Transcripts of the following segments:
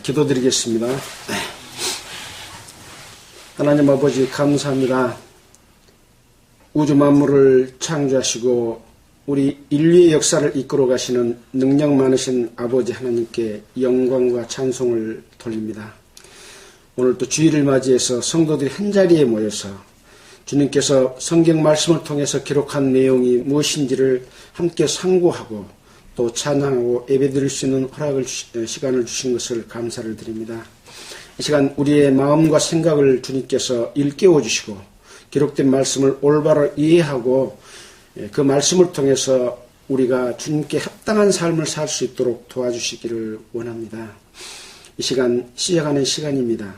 기도드리겠습니다. 하나님 아버지 감사합니다. 우주 만물을 창조하시고 우리 인류의 역사를 이끌어 가시는 능력 많으신 아버지 하나님께 영광과 찬송을 돌립니다. 오늘 또 주일을 맞이해서 성도들이 한자리에 모여서 주님께서 성경 말씀을 통해서 기록한 내용이 무엇인지를 함께 상고하고 또 찬양하고 예배드릴 수 있는 시간을 주신 것을 감사를 드립니다. 이 시간 우리의 마음과 생각을 주님께서 일깨워 주시고 기록된 말씀을 올바로 이해하고 그 말씀을 통해서 우리가 주님께 합당한 삶을 살 수 있도록 도와주시기를 원합니다. 이 시간 시작하는 시간입니다.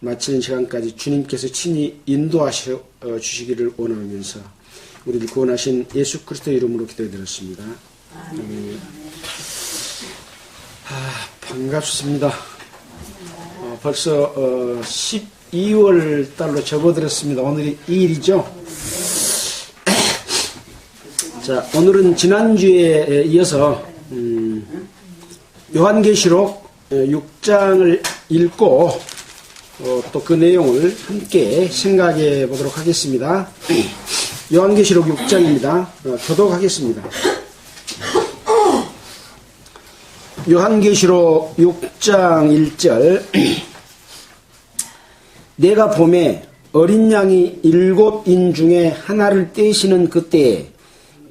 마치는 시간까지 주님께서 친히 인도하셔 주시기를 원하면서 우리를 구원하신 예수 그리스도 이름으로 기도드렸습니다. 반갑습니다. 벌써 12월 달로 접어들었습니다. 오늘이 2일이죠. 자, 오늘은 지난주에 이어서 요한계시록 6장을 읽고 또 그 내용을 함께 생각해 보도록 하겠습니다. 요한계시록 6장입니다. 교독하겠습니다. 요한계시록 6장 1절 내가 보매 어린 양이 7인 중에 하나를 떼시는 그때에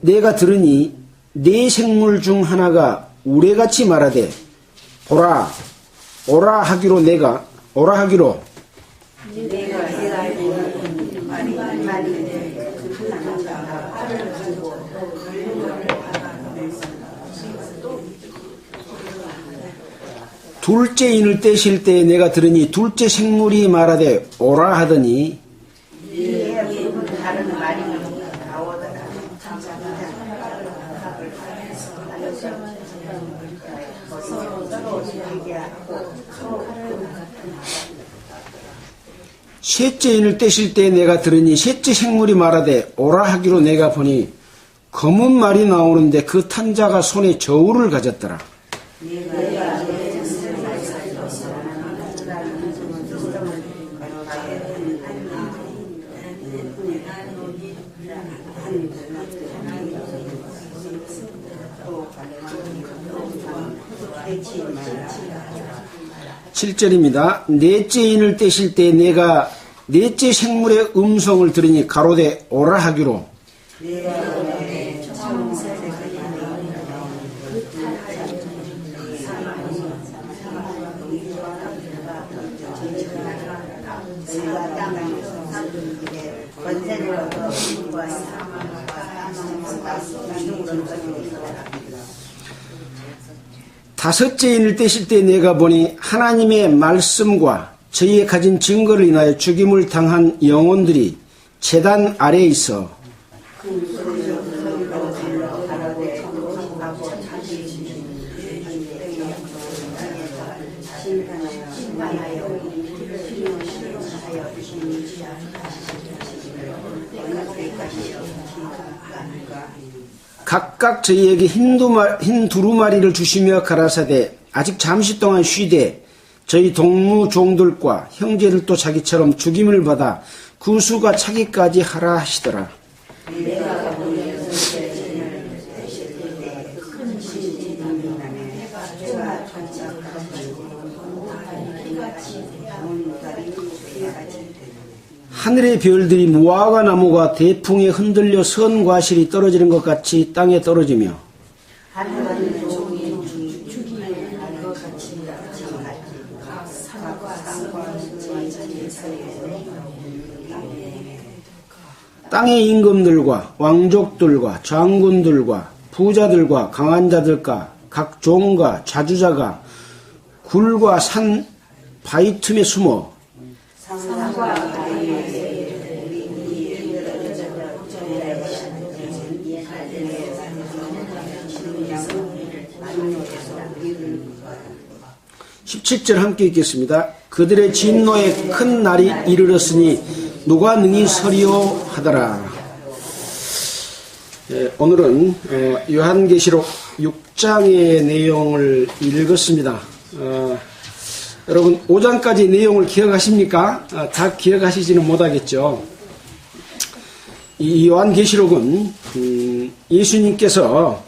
내가 들으니 네 생물 중 하나가 우레같이 말하되 보라 오라 하기로 둘째 인을 떼실 때 내가 들으니 둘째 생물이 말하되 오라 하더니 셋째 인을 떼실 때 내가 들으니 셋째 생물이 말하되 오라 하기로 내가 보니 검은 말이 나오는데 그 탄 자가 손에 저울을 가졌더라. (7절입니다) 넷째 인을 떼실 때 내가 넷째 생물의 음성을 들으니 가로되 오라 하기로 다섯째 인을 떼실 때 내가 보니 하나님의 말씀과 저희의 가진 증거를 인하여 죽임을 당한 영혼들이 제단 아래에 있어 각각 저희에게 흰 두루마리를 주시며 가라사대 아직 잠시 동안 쉬되 저희 동무 종들과 형제들도 자기처럼 죽임을 받아 구수가 차기까지 하라 하시더라. 하늘의 별들이 무화과 나무가 대풍에 흔들려 선 과실이 떨어지는 것 같이 땅에 떨어지며 땅의 임금들과 왕족들과 장군들과 부자들과 강한 자들과 각 종과 자주자가 굴과 산 바위 틈에 숨어 (17절) 함께 읽겠습니다. 그들의 진노에 큰 날이 이르렀으니 누가 능히 서리오 하더라. 오늘은 요한계시록 6장의 내용을 읽었습니다. 여러분 5장까지 내용을 기억하십니까? 다 기억하시지는 못하겠죠. 이 요한계시록은 예수님께서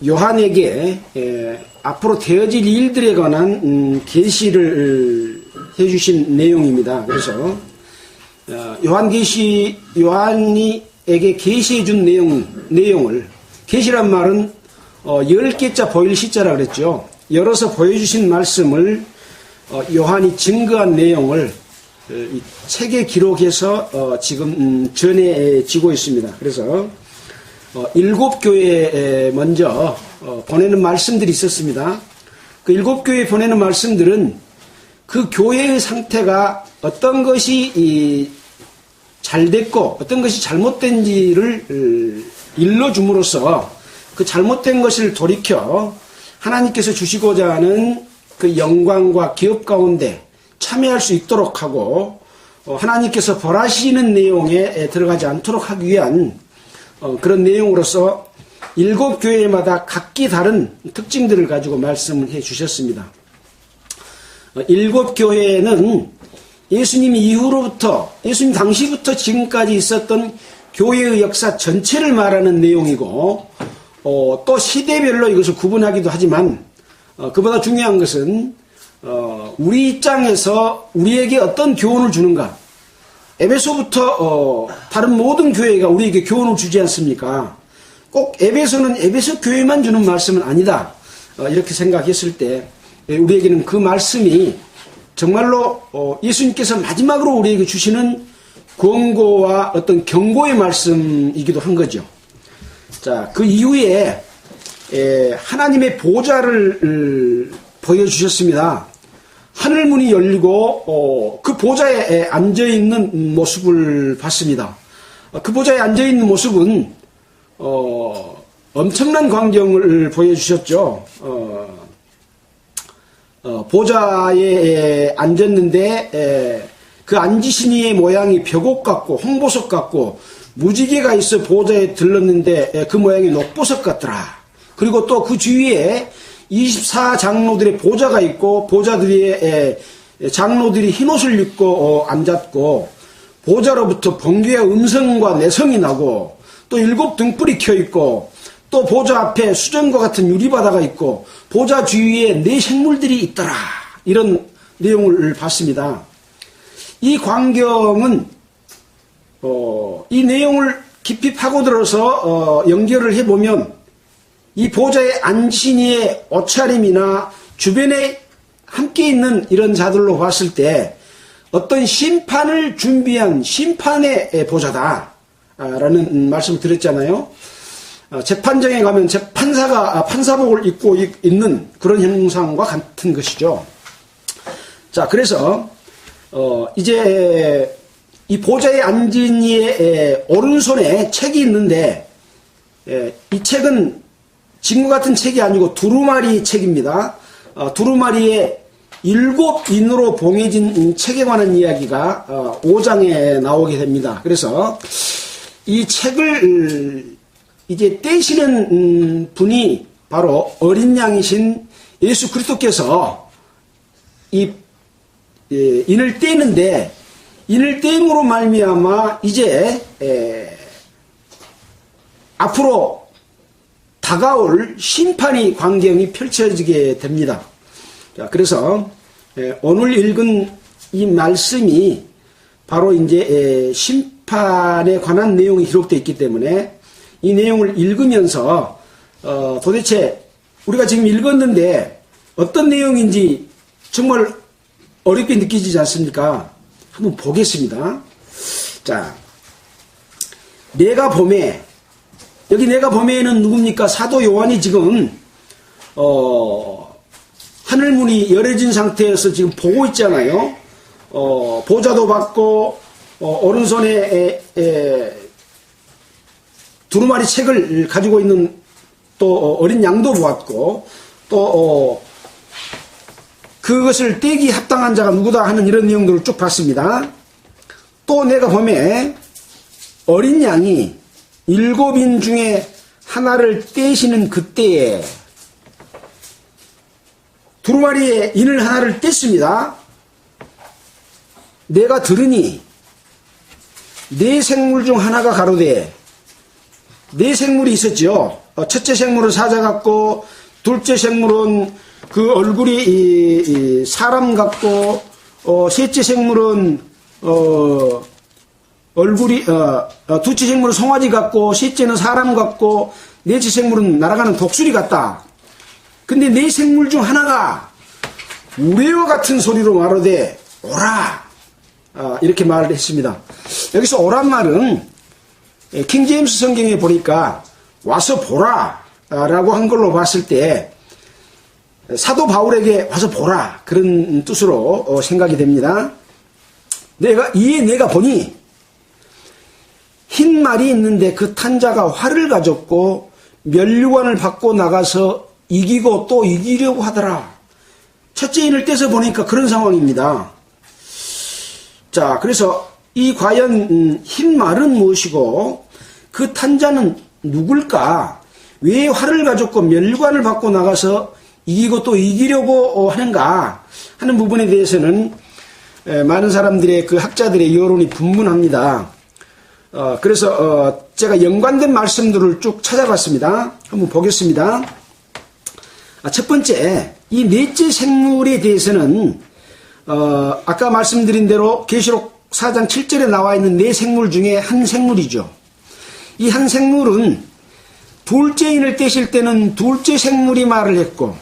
요한에게 앞으로 되어질 일들에 관한 계시를 해주신 내용입니다. 그래서 요한이에게 계시해준 내용을, 계시란 말은 10개자 보일 시자라 그랬죠. 열어서 보여주신 말씀을 요한이 증거한 내용을 이 책에 기록해서 지금 전해지고 있습니다. 그래서 7교회에 먼저 보내는 말씀들이 있었습니다. 그 7교회에 보내는 말씀들은 그 교회의 상태가 어떤 것이 잘 됐고 어떤 것이 잘못된지를 일러줌으로써 그 잘못된 것을 돌이켜 하나님께서 주시고자 하는 그 영광과 기업 가운데 참여할 수 있도록 하고 하나님께서 벌하시는 내용에 들어가지 않도록 하기 위한 그런 내용으로서 7교회마다 각기 다른 특징들을 가지고 말씀을 해 주셨습니다. 7교회는 예수님 이후로부터, 예수님 당시부터 지금까지 있었던 교회의 역사 전체를 말하는 내용이고 또 시대별로 이것을 구분하기도 하지만 그보다 중요한 것은 우리 입장에서 우리에게 어떤 교훈을 주는가. 에베소부터 다른 모든 교회가 우리에게 교훈을 주지 않습니까? 꼭 에베소는 에베소 교회만 주는 말씀은 아니다. 이렇게 생각했을 때 우리에게는 그 말씀이 정말로 예수님께서 마지막으로 우리에게 주시는 권고와 어떤 경고의 말씀이기도 한 거죠. 자, 그 이후에 하나님의 보좌를 보여주셨습니다. 하늘문이 열리고 그 보좌에 앉아있는 모습을 봤습니다. 그 보좌에 앉아있는 모습은 엄청난 광경을 보여주셨죠. 보좌에 앉았는데 그 앉으신 이의 모양이 벽옥 같고 홍보석 같고 무지개가 있어 보좌에 들렀는데 그 모양이 녹보석 같더라. 그리고 또 그 주위에 24장로들의 보좌가 있고 보좌들 위에 장로들이 흰옷을 입고 앉았고 보좌로부터 번개와 음성과 내성이 나고 또 7 등불이 켜있고 또 보좌 앞에 수정과 같은 유리바다가 있고 보좌 주위에 4 생물들이 있더라. 이런 내용을 봤습니다. 이 광경은 이 내용을 깊이 파고들어서 연결을 해보면 이 보좌에 앉으신 이의 옷차림이나 주변에 함께 있는 이런 자들로 봤을 때 어떤 심판을 준비한 심판의 보좌다라는 말씀을 드렸잖아요. 재판정에 가면 재판사가 판사복을 입고 있는 그런 형상과 같은 것이죠. 자, 그래서 이제 이 보좌에 앉은 이의 오른손에 책이 있는데 이 책은 지금과 같은 책이 아니고 두루마리 책입니다. 두루마리에 7인으로 봉해진 책에 관한 이야기가 5장에 나오게 됩니다. 그래서 이 책을 이제 떼시는 분이 바로 어린 양이신 예수 그리스도께서 인을 떼는데 인을 떼임으로 말미암아 이제 앞으로 다가올 심판의 광경이 펼쳐지게 됩니다. 자, 그래서 오늘 읽은 이 말씀이 바로 이제 심판에 관한 내용이 기록되어 있기 때문에 이 내용을 읽으면서 도대체 우리가 지금 읽었는데 어떤 내용인지 정말 어렵게 느끼지 않습니까? 한번 보겠습니다. 자, 내가 봄에, 여기 내가 봄에는 누굽니까? 사도 요한이 지금 하늘문이 열어진 상태에서 지금 보고 있잖아요. 보좌도 받고 오른손에 두루마리 책을 가지고 있는 또 어린 양도 보았고 또 그것을 떼기 합당한 자가 누구다 하는 이런 내용들을 쭉 봤습니다. 또 내가 봄에 어린 양이 7인 중에 하나를 떼시는 그때에 두루마리에 인을 하나를 뗐습니다. 내가 들으니 네 생물 중 하나가 가로되, 네 생물이 있었죠. 첫째 생물은 사자 같고, 둘째 생물은 그 얼굴이 사람 같고, 셋째 생물은 얼굴이 둘째 생물은 송아지 같고, 셋째는 사람 같고, 넷째 생물은 날아가는 독수리 같다. 근데 네 생물 중 하나가 우레와 같은 소리로 말하되 오라, 이렇게 말을 했습니다. 여기서 오란 말은 킹제임스 성경에 보니까 와서 보라 라고 한 걸로 봤을 때 사도 바울에게 와서 보라, 그런 뜻으로 생각이 됩니다. 내가 보니 흰 말이 있는데 그 탄자가 활을 가졌고 면류관을 받고 나가서 이기고 또 이기려고 하더라. 첫째 인을 떼서 보니까 그런 상황입니다. 자, 그래서 이 과연 흰 말은 무엇이고 그 탄자는 누굴까? 왜 활을 가졌고 면류관을 받고 나가서 이기고 또 이기려고 하는가 하는 부분에 대해서는 많은 사람들의, 그 학자들의 여론이 분분합니다. 그래서 제가 연관된 말씀들을 쭉 찾아봤습니다. 한번 보겠습니다. 첫 번째, 이 넷째 생물에 대해서는 아까 말씀드린 대로 계시록 4장 7절에 나와 있는 네 생물 중에 한 생물이죠. 이 한 생물은 둘째 인을 떼실 때는 둘째 생물이 말을 했고,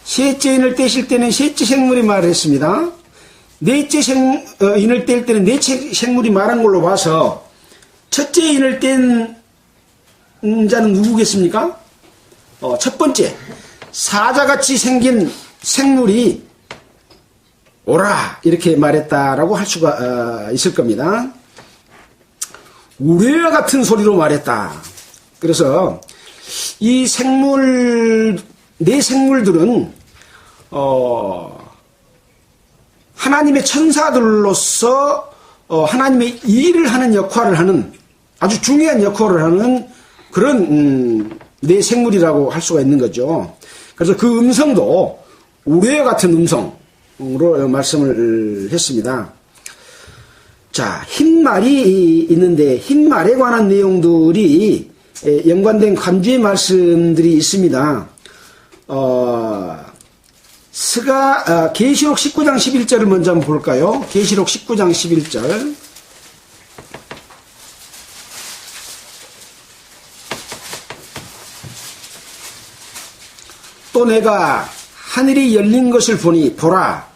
셋째 인을 떼실 때는 셋째 생물이 말을 했습니다. 넷째 인을 뗄 때는 넷째 생물이 말한 걸로 봐서 첫째 인을 뗀 자는 누구겠습니까? 첫 번째, 사자같이 생긴 생물이 오라, 이렇게 말했다라고 할 수가 있을 겁니다. 우레와 같은 소리로 말했다. 그래서 이 네 생물들은 하나님의 천사들로서 하나님의 일을 하는 역할을 하는, 아주 중요한 역할을 하는 그런 네 생물이라고 할 수가 있는 거죠. 그래서 그 음성도 우레와 같은 음성으로 말씀을 했습니다. 자, 흰 말이 있는데 흰 말에 관한 내용들이 연관된 간주의 말씀들이 있습니다. 계시록 19장 11절을 먼저 한번 볼까요? 계시록 19장 11절. 또 내가 하늘이 열린 것을 보니 보라,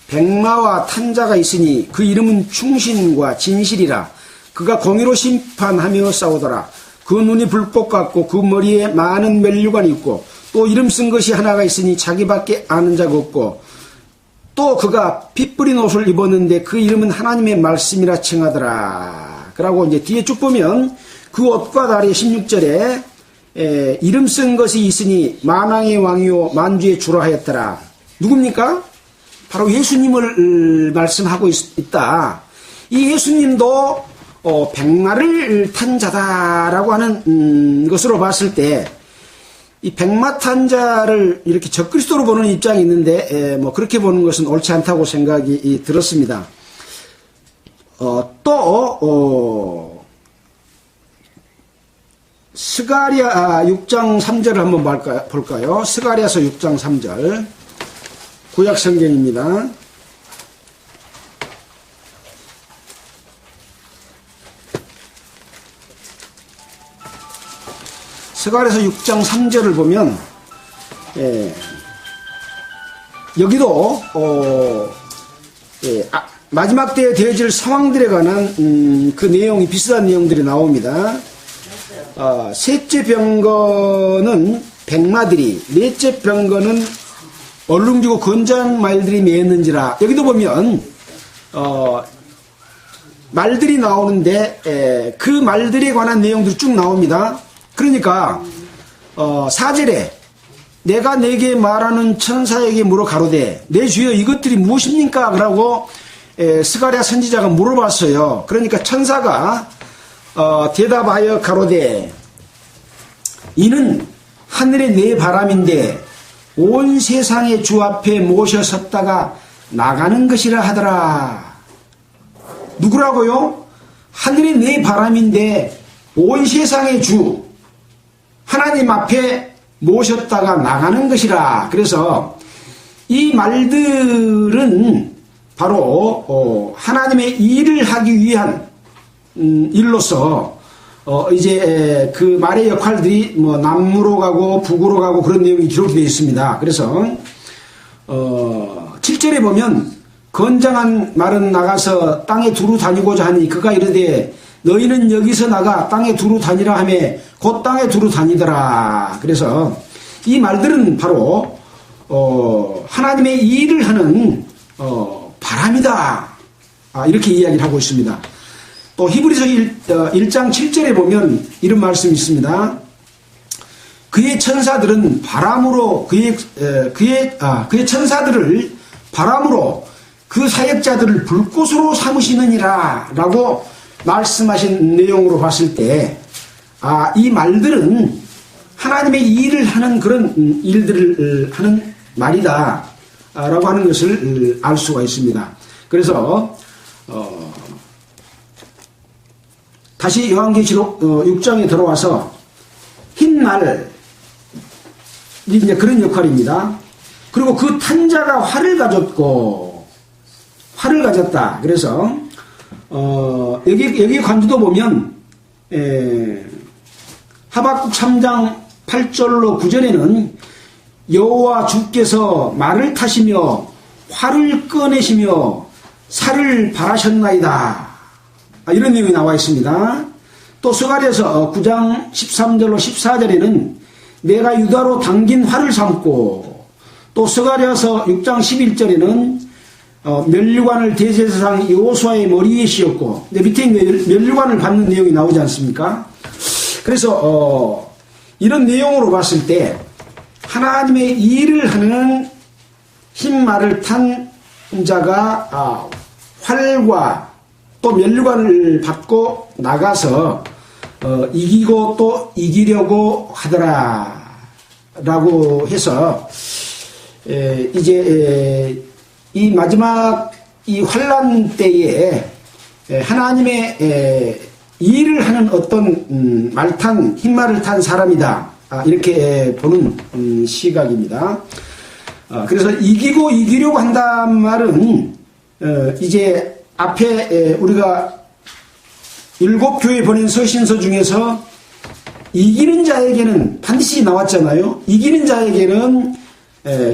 백마와 탄자가 있으니 그 이름은 충신과 진실이라. 그가 공의로 심판하며 싸우더라. 그 눈이 불꽃 같고 그 머리에 많은 면류관이 있고 또 이름 쓴 것이 하나가 있으니 자기밖에 아는 자가 없고, 또 그가 핏 뿌린 옷을 입었는데 그 이름은 하나님의 말씀이라 칭하더라. 그러고 이제 뒤에 쭉 보면 그 옷과 다리 16절에 이름 쓴 것이 있으니 만왕의 왕이요 만주의 주라 하였더라. 누굽니까? 바로 예수님을 말씀하고 있다. 이 예수님도 백마를 탄 자다라고 하는 것으로 봤을 때, 이 백마 탄 자를 이렇게 적그리스도로 보는 입장이 있는데 그렇게 보는 것은 옳지 않다고 생각이 들었습니다. 또 스가랴 6장 3절을 한번 볼까요? 스가랴서 6장 3절, 구약 성경입니다. 스가랴서 6장 3절을 보면 여기도 마지막 때에 되어질 상황들에 관한 그 내용이, 비슷한 내용들이 나옵니다. 셋째 병거는 백마들이, 넷째 병거는 얼룩지고 건장 말들이 메었는지라. 여기도 보면 말들이 나오는데 그 말들에 관한 내용들이 쭉 나옵니다. 그러니까 4절에 내가 내게 말하는 천사에게 물어 가로되 내 주여 이것들이 무엇입니까? 라고 스가랴 선지자가 물어봤어요. 그러니까 천사가 대답하여 가로되 이는 하늘의 네 바람인데 온 세상의 주 앞에 모셔섰다가 나가는 것이라 하더라. 누구라고요? 하늘이 내 바람인데 온 세상의 주 하나님 앞에 모셨다가 나가는 것이라. 그래서 이 말들은 바로 하나님의 일을 하기 위한 일로서 이제 그 말의 역할들이 뭐 남으로 가고 북으로 가고 그런 내용이 기록이 되어 있습니다. 그래서 7절에 보면 건장한 말은 나가서 땅에 두루 다니고자 하니 그가 이르되 너희는 여기서 나가 땅에 두루 다니라 하며 곧 땅에 두루 다니더라. 그래서 이 말들은 바로 하나님의 일을 하는 바람이다. 이렇게 이야기를 하고 있습니다. 또 히브리서 1장 7절에 보면 이런 말씀이 있습니다. 그의 천사들은 바람으로 그의 천사들을 바람으로 그 사역자들을 불꽃으로 삼으시느니라 라고 말씀하신 내용으로 봤을 때 이 말들은 하나님의 일을 하는 그런 일들을 하는 말이다 라고 하는 것을 알 수가 있습니다. 그래서 다시 요한계시록 6장에 들어와서 흰 말이 이제 그런 역할입니다. 그리고 그 탄자가 활을 가졌다. 그래서 여기 관주도 보면 하박국 3장 8절로 9절에는 여호와 주께서 말을 타시며 활을 꺼내시며 살을 발하셨나이다. 이런 내용이 나와 있습니다. 또 스가랴서 9장 13절로 14절에는 내가 유다로 당긴 활을 삼고, 또 스가랴서 6장 11절에는 면류관을 대제사장 여호수아의 머리에 씌웠고, 밑에 면류관을 받는 내용이 나오지 않습니까? 그래서 이런 내용으로 봤을 때 하나님의 일을 하는 흰 말을 탄 자가 활과 또 면류관을 받고 나가서 이기고 또 이기려고 하더라 라고 해서 이제 이 마지막 이 환난 때에 하나님의 일을 하는 어떤 말탄 흰말을 탄 사람이다 이렇게 보는 시각입니다. 그래서 이기고 이기려고 한다는 말은 이제 앞에 우리가 7교회 보낸 서신서 중에서 이기는 자에게는 반드시 나왔잖아요. 이기는 자에게는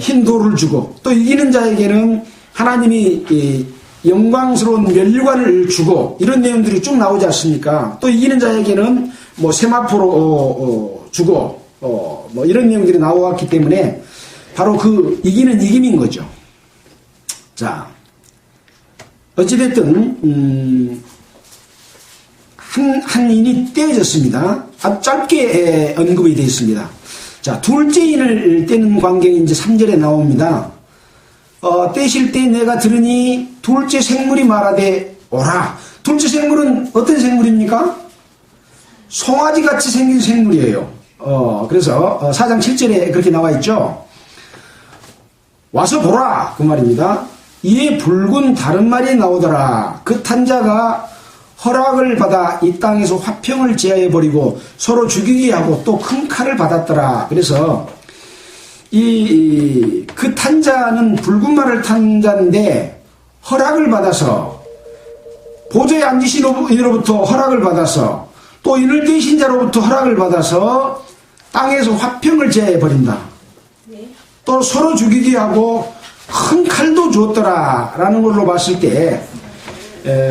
흰 돌을 주고 또 이기는 자에게는 하나님이 영광스러운 면류관을 주고 이런 내용들이 쭉 나오지 않습니까? 또 이기는 자에게는 뭐 세마포로 주고 뭐 이런 내용들이 나왔기 때문에 바로 그 이기는 이김인 거죠. 자, 어찌됐든 한 인이 떼어졌습니다. 아주 짧게 언급이 되어 있습니다. 자, 둘째 인을 떼는 광경이 이제 3절에 나옵니다. 떼실 때 내가 들으니 둘째 생물이 말하되 오라. 둘째 생물은 어떤 생물입니까? 송아지 같이 생긴 생물이에요. 그래서 4장 7절에 그렇게 나와 있죠. 와서 보라 그 말입니다. 이에 붉은 다른 말이 나오더라. 그 탄자가 허락을 받아 이 땅에서 화평을 제하여버리고 서로 죽이게 하고 또 큰 칼을 받았더라. 그래서 그 탄자는 붉은 말을 탄 자인데 허락을 받아서 보좌에 앉으신 이로부터 허락을 받아서 또 인을 떼신 자로부터 허락을 받아서 땅에서 화평을 제하여버린다. 또 서로 죽이게 하고 큰 칼도 주었더라 라는 걸로 봤을 때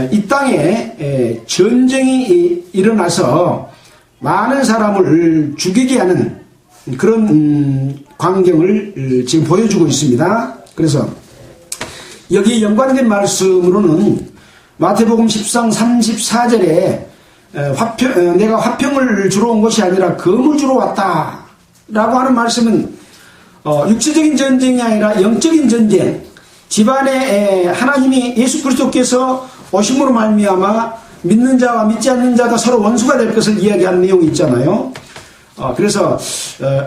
이 땅에 전쟁이 일어나서 많은 사람을 죽이게 하는 그런 광경을 지금 보여주고 있습니다. 그래서 여기에 연관된 말씀으로는 마태복음 10장 34절에 내가 화평을 주러 온 것이 아니라 검을 주러 왔다 라고 하는 말씀은 육체적인 전쟁이 아니라 영적인 전쟁, 집안에 하나님이 예수 그리스도께서 오심으로 말미암아 믿는 자와 믿지 않는 자가 서로 원수가 될 것을 이야기하는 내용이 있잖아요. 그래서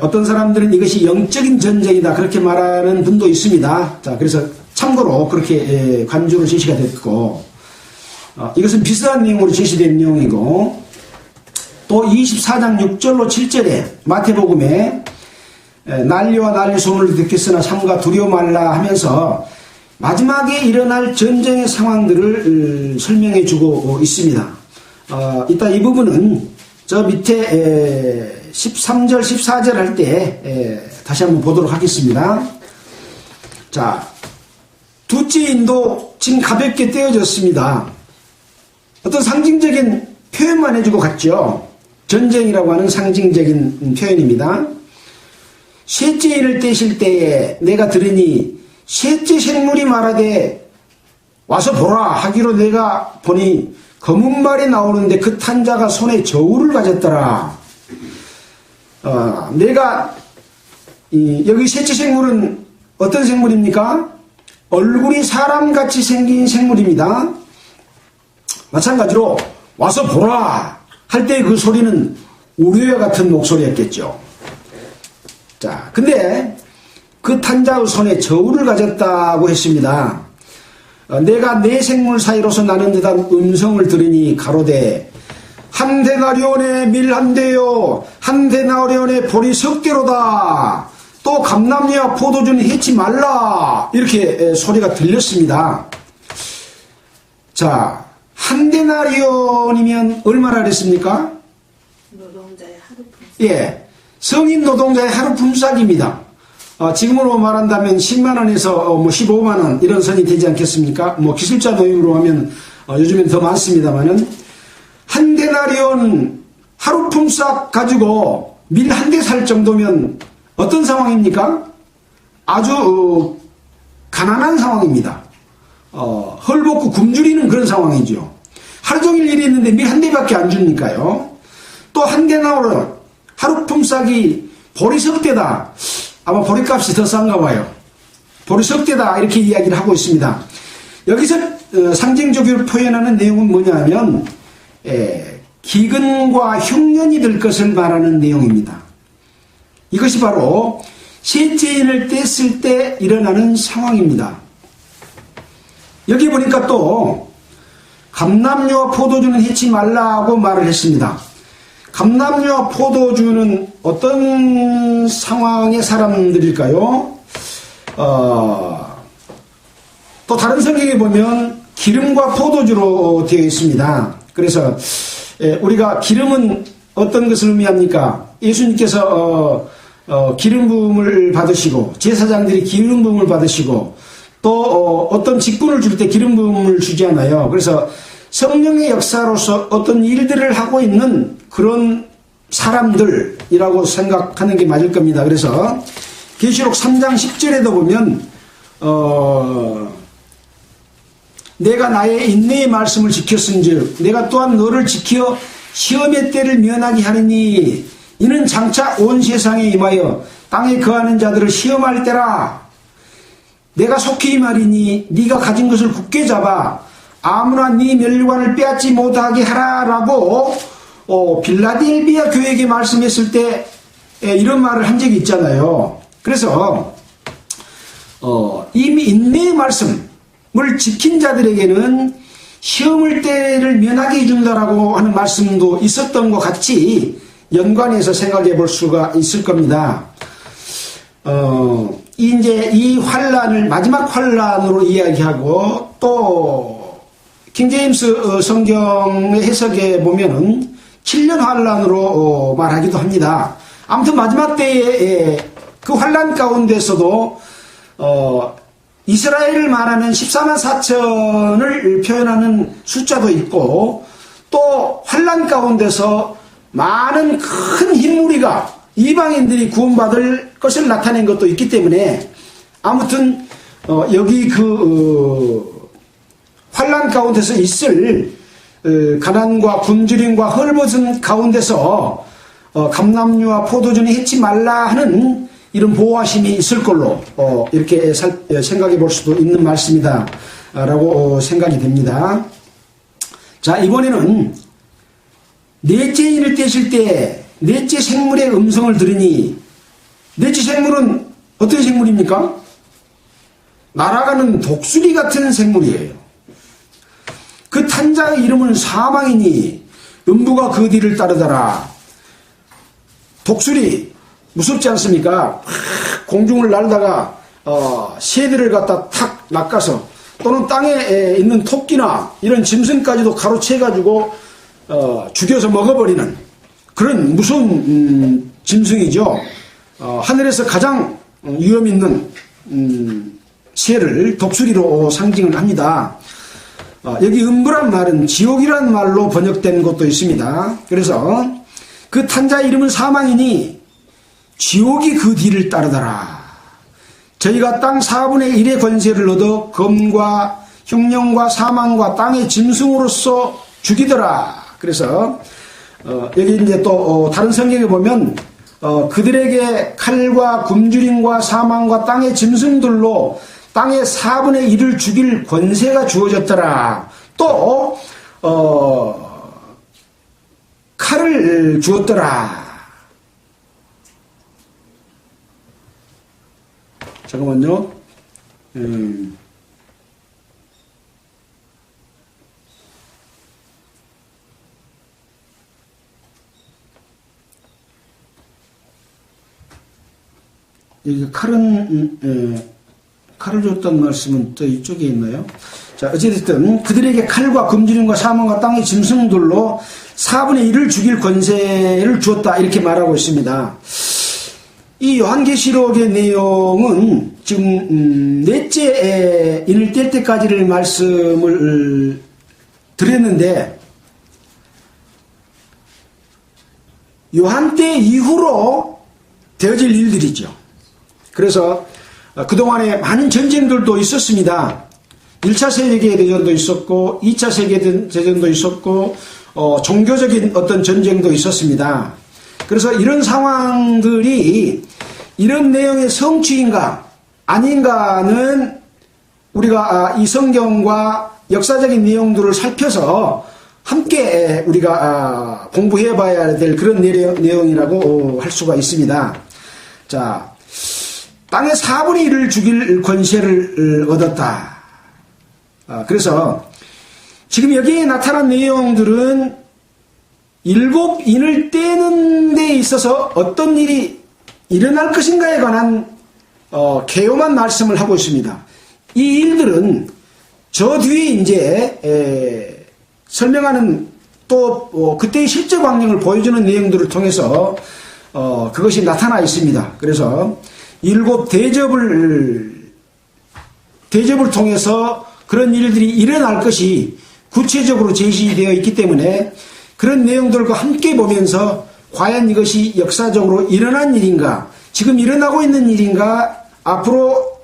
어떤 사람들은 이것이 영적인 전쟁이다 그렇게 말하는 분도 있습니다. 자, 그래서 참고로 그렇게 관주로 제시가 됐고, 이것은 비슷한 내용으로 제시된 내용이고, 또 24장 6절로 7절에 마태복음에 난리와 난리 소문을 듣겠으나 삼가 두려워 말라 하면서 마지막에 일어날 전쟁의 상황들을 설명해 주고 있습니다. 이따 이 부분은 저 밑에 13절 14절 할 때 다시 한번 보도록 하겠습니다. 자, 두째 인도 지금 가볍게 떼어졌습니다. 어떤 상징적인 표현만 해주고 갔죠. 전쟁이라고 하는 상징적인 표현입니다. 셋째 인을 떼실 때에 내가 들으니 셋째 생물이 말하되 와서 보라 하기로 내가 보니 검은 말이 나오는데 그 탄자가 손에 저울을 가졌더라. 내가 여기 셋째 생물은 어떤 생물입니까? 얼굴이 사람같이 생긴 생물입니다. 마찬가지로 와서 보라 할 때 그 소리는 우리와 같은 목소리였겠죠. 자, 근데 그 탄자의 손에 저울을 가졌다고 했습니다. 내가 네 생물 사이로서 나는 듯한 음성을 들으니 가로되 한 데나리온에 밀 한 대요 한 데나리온에 보리 석 대로다 또 감람이와 포도주는 해치 말라 이렇게 소리가 들렸습니다. 자, 한 데나리온이면 얼마나 그랬습니까? 노동자의 하루 품삯. 예, 성인 노동자의 하루 품삯입니다. 지금으로 말한다면 10만원에서 15만원 이런 선이 되지 않겠습니까? 기술자 노임으로 하면 요즘엔 더 많습니다만은 한 데나리온 하루 품삯 가지고 밀 한 대 살 정도면 어떤 상황입니까? 아주 가난한 상황입니다. 헐벗고 굶주리는 그런 상황이죠. 하루 종일 일이 있는데 밀 한 대밖에 안 주니까요. 또 한 데나리온 하루 품삯이 보리석 대다. 아마 보리값이 더 싼가 봐요. 보리석 대다 이렇게 이야기를 하고 있습니다. 여기서 상징적으로 표현하는 내용은 뭐냐면 기근과 흉년이 될 것을 말하는 내용입니다. 이것이 바로 셋째 인을 뗐을 때 일어나는 상황입니다. 여기 보니까 또 감람류와 포도주는 해치 말라고 말을 했습니다. 감람류와 포도주는 어떤 상황의 사람들일까요? 또 다른 성경에 보면 기름과 포도주로 되어 있습니다. 그래서 우리가 기름은 어떤 것을 의미합니까? 예수님께서 기름 부음을 받으시고 제사장들이 기름 부음을 받으시고 또 어떤 직분을 줄 때 기름 부음을 주잖아요. 그래서 성령의 역사로서 어떤 일들을 하고 있는 그런 사람들이라고 생각하는 게 맞을 겁니다. 그래서 계시록 3장 10절에도 보면 내가 나의 인내의 말씀을 지켰은즉 내가 또한 너를 지켜 시험의 때를 면하게 하느니 이는 장차 온 세상에 임하여 땅에 거하는 자들을 시험할 때라. 내가 속히 말이니 네가 가진 것을 굳게 잡아 아무나 네 멸관을 빼앗지 못하게 하라라고 빌라델비아 교회에게 말씀했을 때 이런 말을 한 적이 있잖아요. 그래서 이미 인내의 말씀을 지킨 자들에게는 시험을 때를 면하게 해준다라고 하는 말씀도 있었던 것 같이 연관해서 생각해 볼 수가 있을 겁니다. 이제 이 환란을 마지막 환란으로 이야기하고 또 킹제임스 성경의 해석에 보면은 7년 환란으로 말하기도 합니다. 아무튼 마지막 때에 그 환란 가운데서도 이스라엘을 말하는 14만 4천을 표현하는 숫자도 있고 또 환란 가운데서 많은 큰 흰무리가 이방인들이 구원받을 것을 나타낸 것도 있기 때문에 아무튼 여기 환란 가운데서 있을 가난과 굶주림과 헐벗은 가운데서 감람류와 포도주는 해치 말라 하는 이런 보호하심이 있을 걸로 이렇게 생각해 볼 수도 있는 말씀이다 라고 생각이 됩니다. 자, 이번에는 넷째 인을 떼실 때 넷째 생물의 음성을 들으니, 넷째 생물은 어떤 생물입니까? 날아가는 독수리 같은 생물이에요. 그 탄자의 이름은 사망이니 음부가 그 뒤를 따르더라. 독수리 무섭지 않습니까? 공중을 날다가 새들을 갖다 탁 낚아서, 또는 땅에 있는 토끼나 이런 짐승까지도 가로채가지고 죽여서 먹어버리는 그런 무서운 짐승이죠. 하늘에서 가장 위험 있는 새를 독수리로 상징을 합니다. 여기 음부란 말은 지옥이란 말로 번역된 것도 있습니다. 그래서 그 탄자의 이름은 사망이니 지옥이 그 뒤를 따르더라. 저희가 땅 4분의 1의 권세를 얻어 검과 흉령과 사망과 땅의 짐승으로서 죽이더라. 그래서 여기 이제 또 다른 성경에 보면 그들에게 칼과 굶주림과 사망과 땅의 짐승들로 땅의 4분의 1을 죽일 권세가 주어졌더라. 또 칼을 주었더라. 잠깐만요. 여기 칼을 줬던 말씀은 또 이쪽에 있나요? 자, 어쨌든 그들에게 칼과 굶주림과 사망과 땅의 짐승들로 4분의 1을 죽일 권세를 주었다, 이렇게 말하고 있습니다. 이 요한계시록의 내용은 지금 넷째 인을 뗄 때까지를 말씀을 드렸는데, 요한 때 이후로 되어질 일들이죠. 그래서 그동안에 많은 전쟁들도 있었습니다. 1차 세계대전도 있었고 2차 세계대전도 있었고 종교적인 어떤 전쟁도 있었습니다. 그래서 이런 상황들이 이런 내용의 성취인가 아닌가는 우리가 이 성경과 역사적인 내용들을 살펴서 함께 우리가 공부해 봐야 될 그런 내용이라고 할 수가 있습니다. 자, 땅의 4분의 1을 죽일 권세를 얻었다. 그래서 지금 여기에 나타난 내용들은 7인을 떼는 데 있어서 어떤 일이 일어날 것인가에 관한 개요만 말씀을 하고 있습니다. 이 일들은 저 뒤에 이제 설명하는 또 그때의 실제 광경을 보여주는 내용들을 통해서 그것이 나타나 있습니다. 그래서 7 대접을 통해서 그런 일들이 일어날 것이 구체적으로 제시되어 있기 때문에 그런 내용들과 함께 보면서 과연 이것이 역사적으로 일어난 일인가, 지금 일어나고 있는 일인가, 앞으로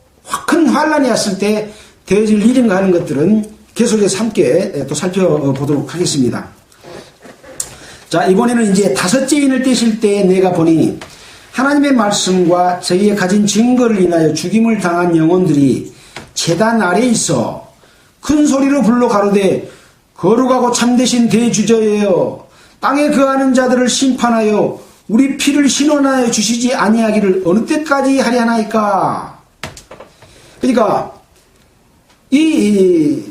큰 환란이 왔을 때 되어질 일인가 하는 것들은 계속해서 함께 또 살펴보도록 하겠습니다. 자, 이번에는 이제 5째 인을 떼실 때 내가 보니 하나님의 말씀과 저희의 가진 증거를 인하여 죽임을 당한 영혼들이 제단 아래에 있어 큰 소리로 불러 가로되 거룩하고 참되신 대주저예요, 땅에 거하는 자들을 심판하여 우리 피를 신원하여 주시지 아니하기를 어느 때까지 하려나이까. 그러니까 이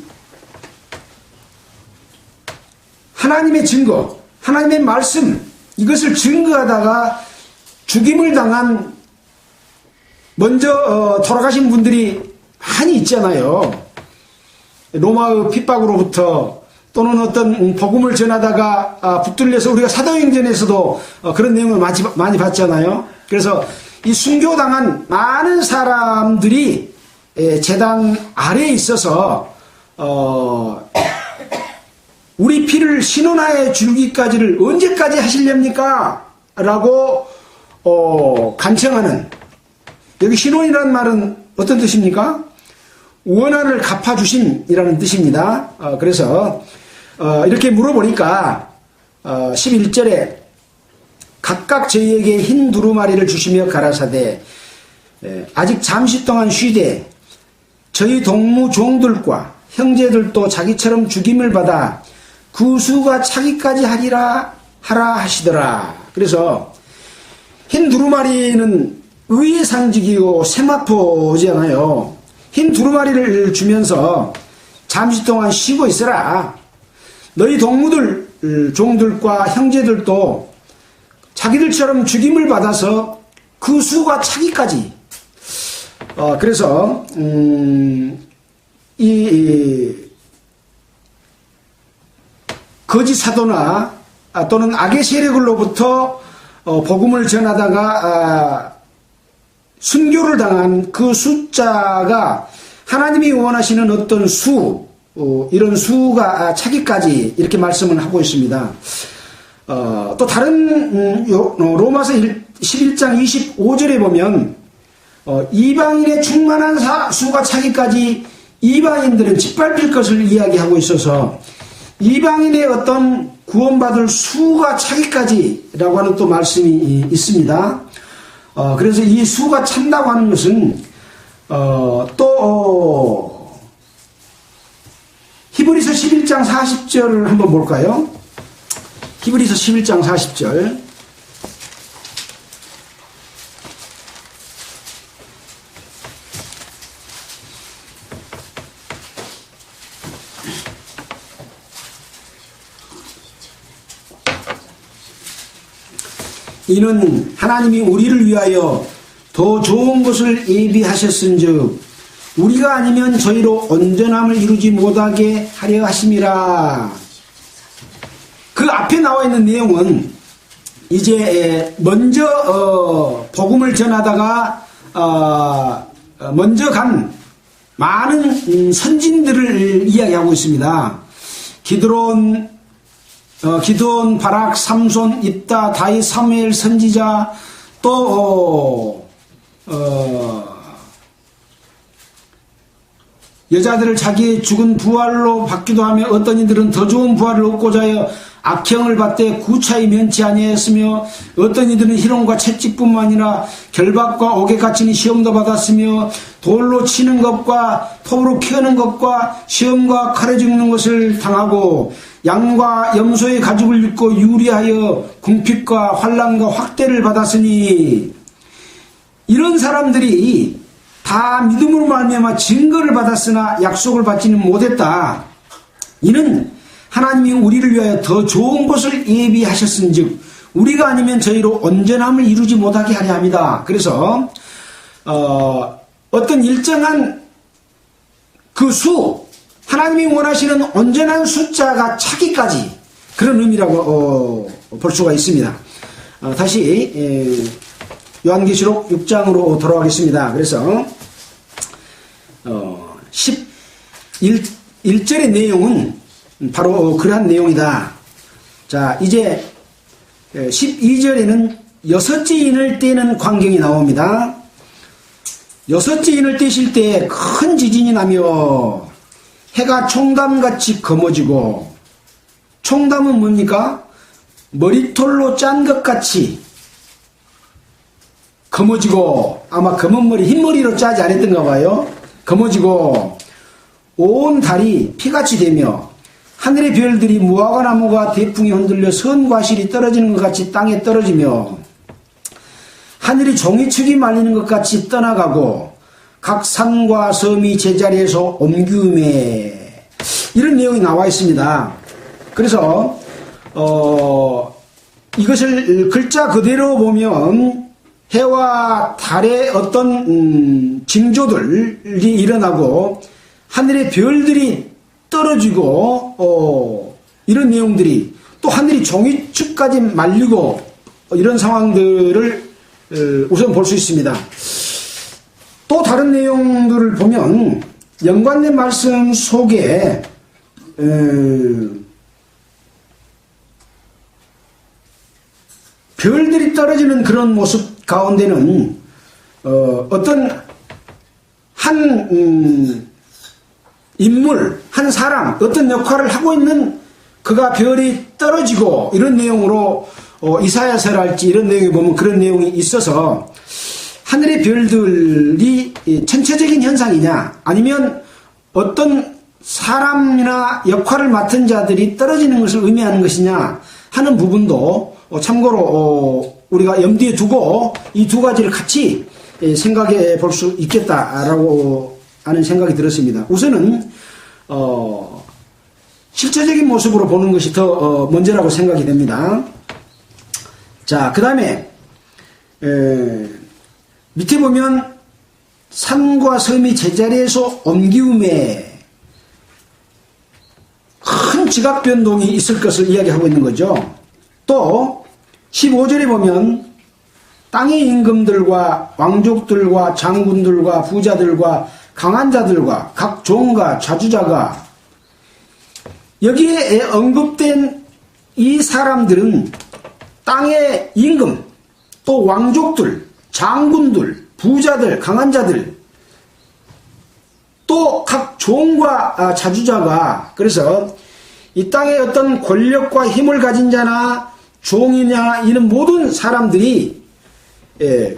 하나님의 증거, 하나님의 말씀, 이것을 증거하다가 죽임을 당한 먼저 돌아가신 분들이 많이 있잖아요. 로마의 핍박으로부터, 또는 어떤 복음을 전하다가 붙들려서 우리가 사도행전에서도 그런 내용을 많이 봤잖아요. 그래서 이 순교당한 많은 사람들이 제단 아래에 있어서 우리 피를 신원하여 주기까지를 언제까지 하시렵니까? 라고 간청하는, 여기 신원이라는 말은 어떤 뜻입니까? 원한을 갚아주심이라는 뜻입니다. 그래서 이렇게 물어보니까 11절에 각각 저희에게 흰 두루마리를 주시며 가라사대 아직 잠시 동안 쉬되 저희 동무 종들과 형제들도 자기처럼 죽임을 받아 그 수가 차기까지 하라 하시더라. 그래서 흰 두루마리는 의의 상징이고 세마포잖아요. 흰 두루마리를 주면서 잠시 동안 쉬고 있어라. 너희 동무들, 종들과 형제들도 자기들처럼 죽임을 받아서 그 수가 차기까지. 그래서 이 거짓 사도나 또는 악의 세력으로부터 복음을 전하다가 순교를 당한 그 숫자가 하나님이 원하시는 어떤 수, 이런 수가 차기까지 이렇게 말씀을 하고 있습니다. 또 다른 로마서 11장 25절에 보면 이방인의 충만한 수가 차기까지 이방인들은 짓밟힐 것을 이야기하고 있어서 이방인의 어떤 구원받을 수가 차기까지라고 하는 또 말씀이 있습니다. 그래서 이 수가 찬다고 하는 것은 또 히브리서 11장 40절을 한번 볼까요? 히브리서 11장 40절. 이는 하나님이 우리를 위하여 더 좋은 것을 예비하셨은즉 우리가 아니면 저희로 온전함을 이루지 못하게 하려 하심이라. 그 앞에 나와 있는 내용은 이제 먼저 복음을 전하다가 먼저 간 많은 선진들을 이야기하고 있습니다. 기드론, 바락, 삼손, 입다, 다윗, 사무엘 선지자, 또 여자들을 자기의 죽은 부활로 받기도 하며 어떤 이들은 더 좋은 부활을 얻고자 하여 악형을 받되 구차히 면치 아니하였으며 어떤 이들은 희롱과 채찍뿐만 아니라 결박과 옥에 갇히는 시험도 받았으며 돌로 치는 것과 톱으로 키우는 것과 시험과 칼에 죽는 것을 당하고 양과 염소의 가죽을 입고 유리하여 궁핍과 환난과 확대를 받았으니 이런 사람들이 다 믿음으로 말미암아 증거를 받았으나 약속을 받지는 못했다. 이는 하나님이 우리를 위하여 더 좋은 것을 예비하셨은즉 우리가 아니면 저희로 온전함을 이루지 못하게 하려 합니다. 그래서 어떤 일정한 그 수, 하나님이 원하시는 온전한 숫자가 차기까지 그런 의미라고 볼 수가 있습니다. 다시 요한계시록 6장으로 돌아가겠습니다. 그래서 11절의 내용은 바로 그러한 내용이다. 자, 이제 12절에는 여섯째 인을 떼는 광경이 나옵니다. 여섯째 인을 떼실 때 큰 지진이 나며 해가 총담같이 검어지고, 총담은 뭡니까? 머리털로 짠 것 같이 검어지고, 아마 검은 머리, 흰 머리로 짜지 않았던가 봐요. 검어지고 온 달이 피같이 되며 하늘의 별들이 무화과 나무가 대풍에 흔들려 선과실이 떨어지는 것 같이 땅에 떨어지며 하늘이 종이축이 말리는 것 같이 떠나가고 각 산과 섬이 제자리에서 옮기음에 이런 내용이 나와 있습니다. 그래서 이것을 글자 그대로 보면 해와 달의 어떤 징조들이 일어나고 하늘의 별들이 떨어지고 이런 내용들이 또 하늘이 종이축까지 말리고 이런 상황들을 우선 볼 수 있습니다. 또 다른 내용들을 보면 연관된 말씀 속에 별들이 떨어지는 그런 모습 가운데는 어떤 한 인물, 한 사람, 어떤 역할을 하고 있는 그가 별이 떨어지고 이런 내용으로 이사야서랄지 이런 내용에 보면 그런 내용이 있어서 하늘의 별들이 천체적인 현상이냐 아니면 어떤 사람이나 역할을 맡은 자들이 떨어지는 것을 의미하는 것이냐 하는 부분도 참고로 우리가 염두에 두고 이 두 가지를 같이 생각해 볼 수 있겠다라고 하는 생각이 들었습니다. 우선은 실체적인 모습으로 보는 것이 더 먼저라고 생각이 됩니다. 자, 그 다음에 밑에 보면 산과 섬이 제자리에서 옮기움에 큰 지각 변동이 있을 것을 이야기하고 있는 거죠. 또 15절에 보면 땅의 임금들과 왕족들과 장군들과 부자들과 강한 자들과 각 종과 자주자가, 여기에 언급된 이 사람들은 땅의 임금, 또 왕족들, 장군들, 부자들, 강한 자들, 또 각 종과 자주자가, 그래서 이 땅에 어떤 권력과 힘을 가진 자나 종이냐 이런 모든 사람들이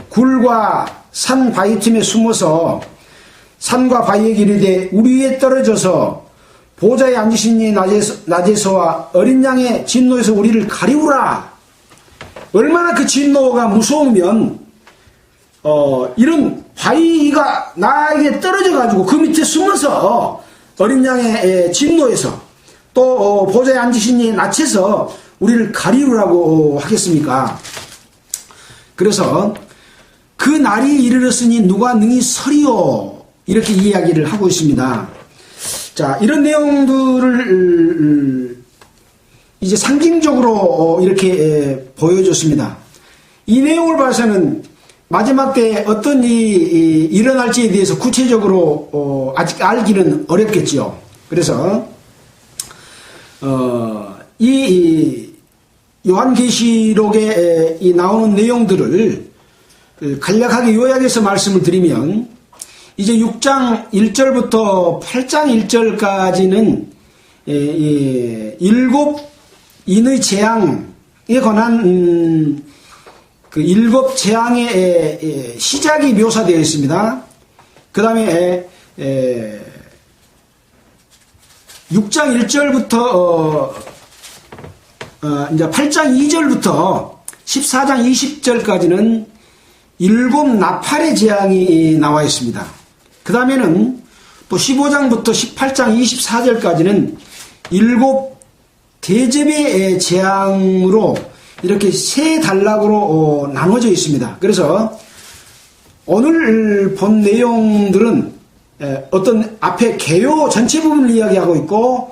굴과 산 바위 틈에 숨어서 산과 바위에게 이르되 우리 위에 떨어져서 보좌에 앉으신 이 낮에서와 어린 양의 진노에서 우리를 가리우라. 얼마나 그 진노가 무서우면 이런 바위가 나에게 떨어져 가지고 그 밑에 숨어서 어린 양의 진노에서 또 보좌에 앉으신 이 낮에서 우리를 가리우라고 하겠습니까? 그래서 그 날이 이르렀으니 누가 능히 서리요, 이렇게 이야기를 하고 있습니다. 자, 이런 내용들을 이제 상징적으로 이렇게 보여줬습니다. 이 내용을 봐서는 마지막 때 어떤 일이 일어날지에 대해서 구체적으로 아직 알기는 어렵겠죠. 그래서 이 요한계시록에 나오는 내용들을 간략하게 요약해서 말씀을 드리면, 이제 6장 1절부터 8장 1절까지는 일곱 인의 재앙에 관한 그 일곱 재앙의 시작이 묘사되어 있습니다. 그 다음에 6장 1절부터 이제 8장 2절부터 14장 20절까지는 일곱 나팔의 재앙이 나와 있습니다. 그 다음에는 또 15장부터 18장 24절까지는 일곱 대접의 재앙으로 이렇게 세 단락으로 나눠져 있습니다. 그래서 오늘 본 내용들은 어떤 앞에 개요 전체 부분을 이야기하고 있고,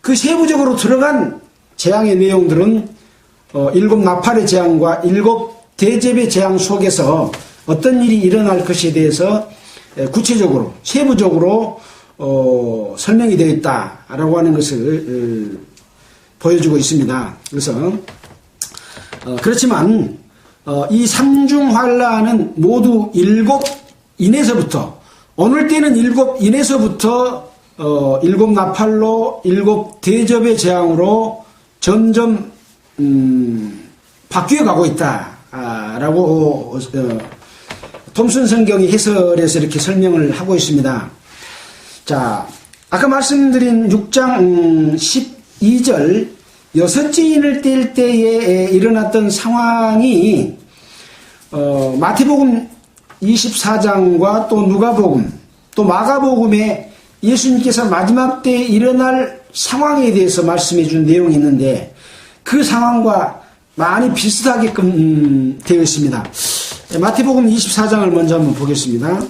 그 세부적으로 들어간 재앙의 내용들은 일곱 나팔의 재앙과 일곱 대접의 재앙 속에서 어떤 일이 일어날 것에 대해서 구체적으로 세부적으로 설명이 되어 있다라고 하는 것을 보여주고 있습니다. 그래서 그렇지만 이 삼중환란은 모두 일곱 인에서부터, 오늘 때는 일곱 인에서부터 일곱 나팔로 일곱 대접의 재앙으로 점점 바뀌어 가고 있다라고 톰슨 성경이 해설에서 이렇게 설명을 하고 있습니다. 자, 아까 말씀드린 6장 12절 여섯째 인을 뗄 때에 일어났던 상황이 마태복음 24장과 또 누가복음 또 마가복음에 예수님께서 마지막 때에 일어날 상황에 대해서 말씀해 준 내용이 있는데, 그 상황과 많이 비슷하게끔 되어 있습니다. 마태복음 24장을 먼저 한번 보겠습니다.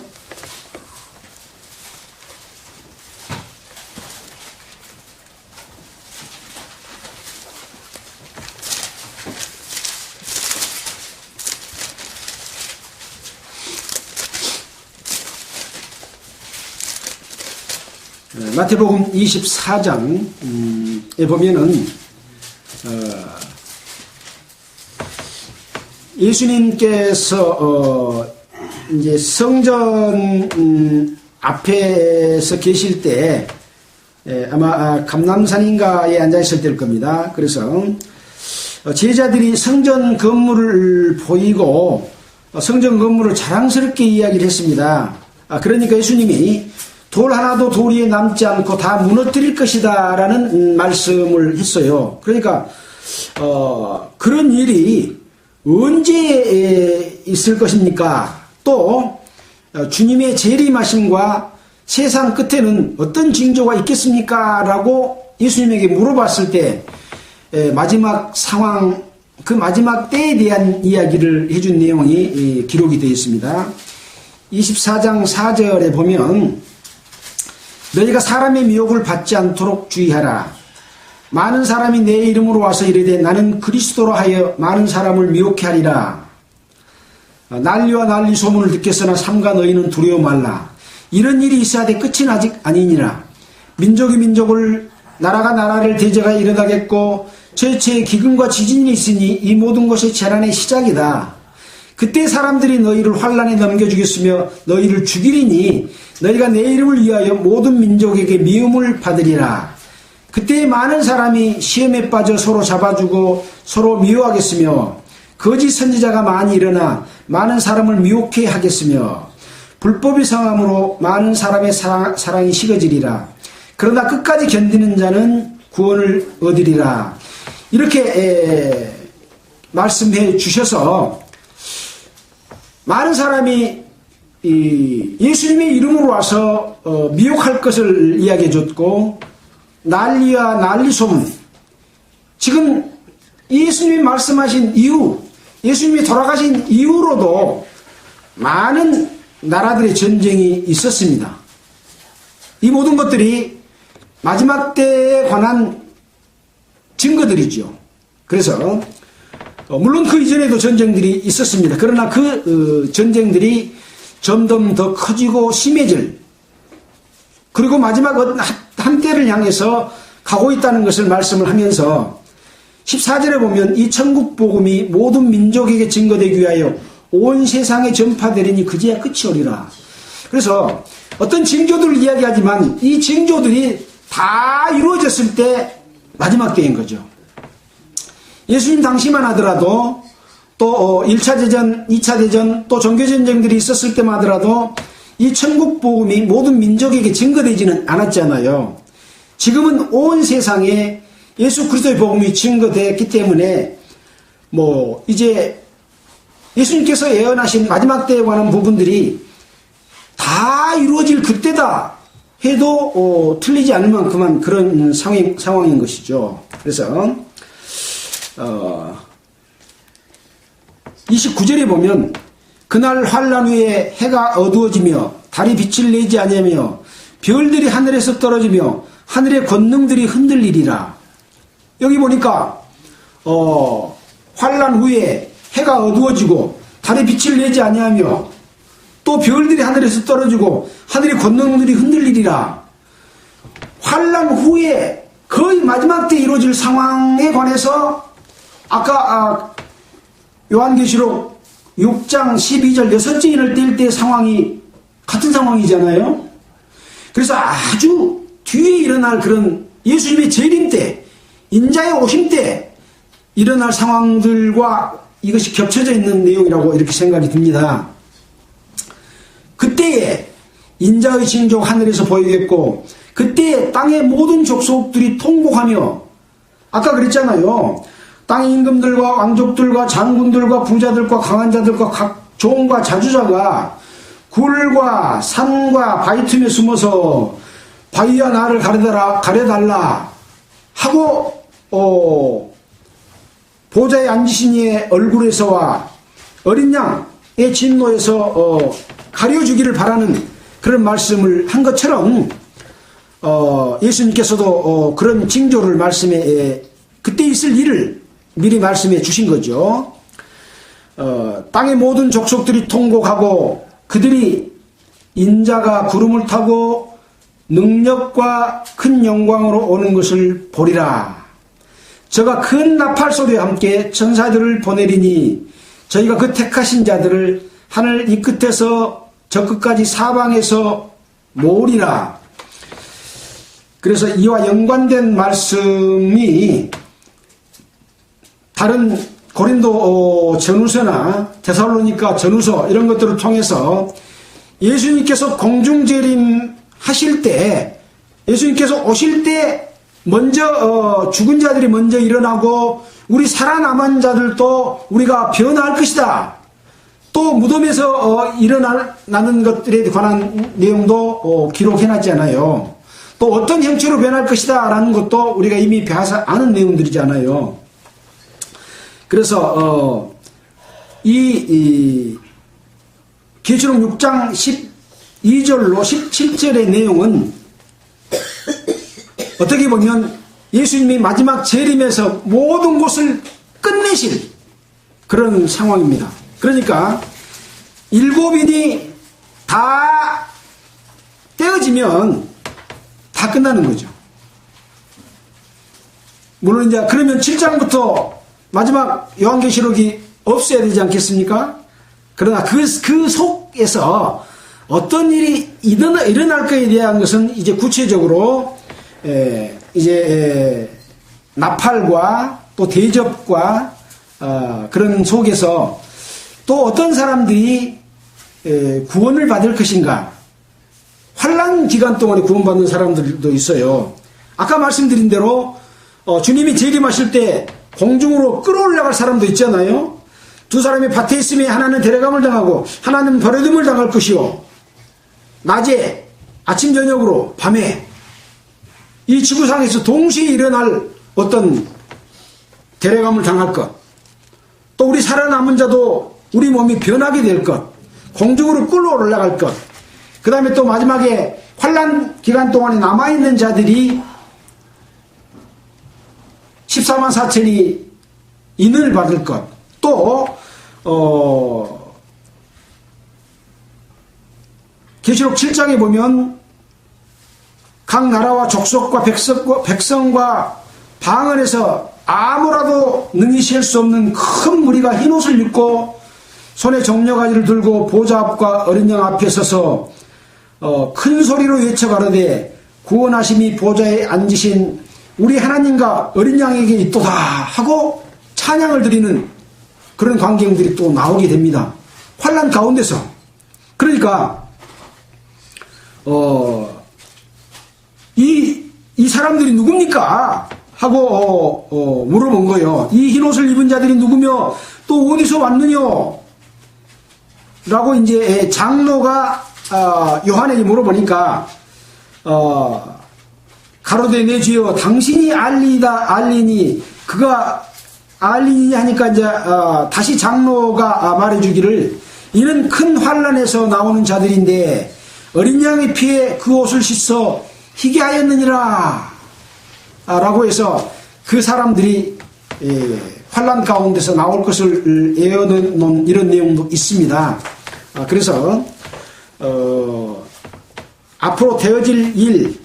마태복음 24장에 보면은 예수님께서 이제 성전 앞에서 계실 때 아마 감람산인가에 앉아 있을 때일 겁니다. 그래서 제자들이 성전 건물을 보이고 성전 건물을 자랑스럽게 이야기를 했습니다. 그러니까 예수님이 돌 하나도 돌 위에 남지 않고 다 무너뜨릴 것이다 라는 말씀을 했어요. 그러니까 그런 일이 언제 있을 것입니까? 또 주님의 재림하심과 세상 끝에는 어떤 징조가 있겠습니까? 라고 예수님에게 물어봤을 때 마지막 상황, 그 마지막 때에 대한 이야기를 해준 내용이 기록이 되어 있습니다. 24장 4절에 보면 너희가 사람의 미혹을 받지 않도록 주의하라. 많은 사람이 내 이름으로 와서 이르되 나는 그리스도로 하여 많은 사람을 미혹해 하리라. 난리와 난리 소문을 듣겠으나 삼가 너희는 두려워 말라. 이런 일이 있어야 돼 끝은 아직 아니니라. 민족이 민족을 나라가 나라를 대적하 일어나겠고 저체에 기근과 지진이 있으니 이 모든 것이 재난의 시작이다. 그때 사람들이 너희를 환란에 넘겨주겠으며 너희를 죽이리니 너희가 내 이름을 위하여 모든 민족에게 미움을 받으리라. 그때 많은 사람이 시험에 빠져 서로 잡아주고 서로 미워하겠으며 거짓 선지자가 많이 일어나 많은 사람을 미혹해 하겠으며 불법이 성함으로 많은 사람의 사랑이 식어지리라. 그러나 끝까지 견디는 자는 구원을 얻으리라. 이렇게 말씀해 주셔서 많은 사람이 예수님의 이름으로 와서 미혹할 것을 이야기해 줬고 난리와 난리 소문, 지금 예수님이 말씀하신 이후, 예수님이 돌아가신 이후로도 많은 나라들의 전쟁이 있었습니다. 이 모든 것들이 마지막 때에 관한 증거들이죠. 그래서 물론 그 이전에도 전쟁들이 있었습니다. 그러나 그 전쟁들이 점점 더 커지고 심해질, 그리고 마지막 한때를 향해서 가고 있다는 것을 말씀을 하면서 14절에 보면 이 천국 복음이 모든 민족에게 증거되기 위하여 온 세상에 전파되리니 그제야 끝이 오리라. 그래서 어떤 징조들을 이야기하지만 이 징조들이 다 이루어졌을 때 마지막 때인 거죠. 예수님 당시만 하더라도 또 1차 대전, 2차 대전, 또 종교전쟁들이 있었을 때만 하더라도 이 천국 복음이 모든 민족에게 증거되지는 않았잖아요. 지금은 온 세상에 예수 그리스도의 복음이 증거되었기 때문에 이제 예수님께서 예언하신 마지막 때에 관한 부분들이 다 이루어질 그때다 해도 틀리지 않을 만큼한 그런 상황인 것이죠. 그래서 29절에 보면 그날 환란 후에 해가 어두워지며 달이 빛을 내지 아니하며 별들이 하늘에서 떨어지며 하늘의 권능들이 흔들리리라. 여기 보니까 환란 후에 해가 어두워지고 달이 빛을 내지 아니하며 또 별들이 하늘에서 떨어지고 하늘의 권능들이 흔들리리라. 환란 후에 거의 마지막 때 이루어질 상황에 관해서 아까 요한계시록 6장 12절 6째 인을 뗄 때 상황이 같은 상황이잖아요. 그래서 아주 뒤에 일어날 그런 예수님의 재림 때, 인자의 오심 때 일어날 상황들과 이것이 겹쳐져 있는 내용이라고 이렇게 생각이 듭니다. 그때에 인자의 징조 하늘에서 보이겠고 그때에 땅의 모든 족속들이 통곡하며, 아까 그랬잖아요. 땅의 임금들과 왕족들과 장군들과 부자들과 강한 자들과 각 종과 자주자가 굴과 산과 바위 틈에 숨어서 바위와 나를 가려달라 하고 보좌에 앉으신 이의 얼굴에서와 어린 양의 진노에서 가려주기를 바라는 그런 말씀을 한 것처럼 예수님께서도 그런 징조를 말씀해 그때 있을 일을 미리 말씀해 주신 거죠. 땅의 모든 족속들이 통곡하고 그들이 인자가 구름을 타고 능력과 큰 영광으로 오는 것을 보리라. 저가 큰 나팔 소리와 함께 천사들을 보내리니 저희가 그 택하신 자들을 하늘 이 끝에서 저 끝까지 사방에서 모으리라. 그래서 이와 연관된 말씀이 다른 고린도 전후서나 데살로니가 전후서 이런 것들을 통해서 예수님께서 공중재림 하실 때, 예수님께서 오실 때 먼저 죽은 자들이 먼저 일어나고 우리 살아남은 자들도 우리가 변화할 것이다. 또 무덤에서 일어나는 것들에 관한 내용도 기록해놨잖아요. 또 어떤 형체로 변할 것이다 라는 것도 우리가 이미 배워서 아는 내용들이잖아요. 그래서 이 계시록 6장 12절로 17절의 내용은 어떻게 보면 예수님이 마지막 재림에서 모든 것을 끝내실 그런 상황입니다. 그러니까 7인이 다 떼어지면 다 끝나는 거죠. 물론 이제 그러면 7장부터 마지막 요한계시록이 없어야 되지 않겠습니까? 그러나 그 속에서 어떤 일이 일어날 거에 대한 것은 이제 구체적으로 이제 나팔과 또 대접과 그런 속에서 또 어떤 사람들이 구원을 받을 것인가. 환난 기간 동안에 구원받는 사람들도 있어요. 아까 말씀드린 대로 주님이 재림하실 때 공중으로 끌어올라갈 사람도 있잖아요. 두 사람이 밭에 있으면 하나는 데려감을 당하고 하나는 버려둠을 당할 것이요. 낮에 아침 저녁으로 밤에 이 지구상에서 동시에 일어날 어떤 데려감을 당할 것. 또 우리 살아남은 자도 우리 몸이 변하게 될 것. 공중으로 끌어올라갈 것. 그 다음에 또 마지막에 환난 기간 동안에 남아있는 자들이 14만 4천이 인을 받을 것. 또 계시록 7장에 보면 각 나라와 족속과 백성과 방언에서 아무라도 능히 셀 수 없는 큰 무리가 흰옷을 입고 손에 정려가지를 들고 보좌 앞과 어린 양 앞에 서서 큰 소리로 외쳐 가로되 구원하심이 보좌에 앉으신 우리 하나님과 어린 양에게 있도다 하고 찬양을 드리는 그런 광경들이 또 나오게 됩니다. 환난 가운데서. 그러니까 이 사람들이 누굽니까? 하고 물어본 거예요. 이 흰옷을 입은 자들이 누구며 또 어디서 왔느냐? 라고 이제 장로가 요한에게 물어보니까 가로되 내 주여 당신이 알리니 그가 알리니 하니까 이제 다시 장로가 말해주기를 이는 큰 환난에서 나오는 자들인데 어린 양의 피에 그 옷을 씻어 희게 하였느니라 라고 해서 그 사람들이 환난 가운데서 나올 것을 예언해놓은 이런 내용도 있습니다. 그래서 앞으로 되어질 일,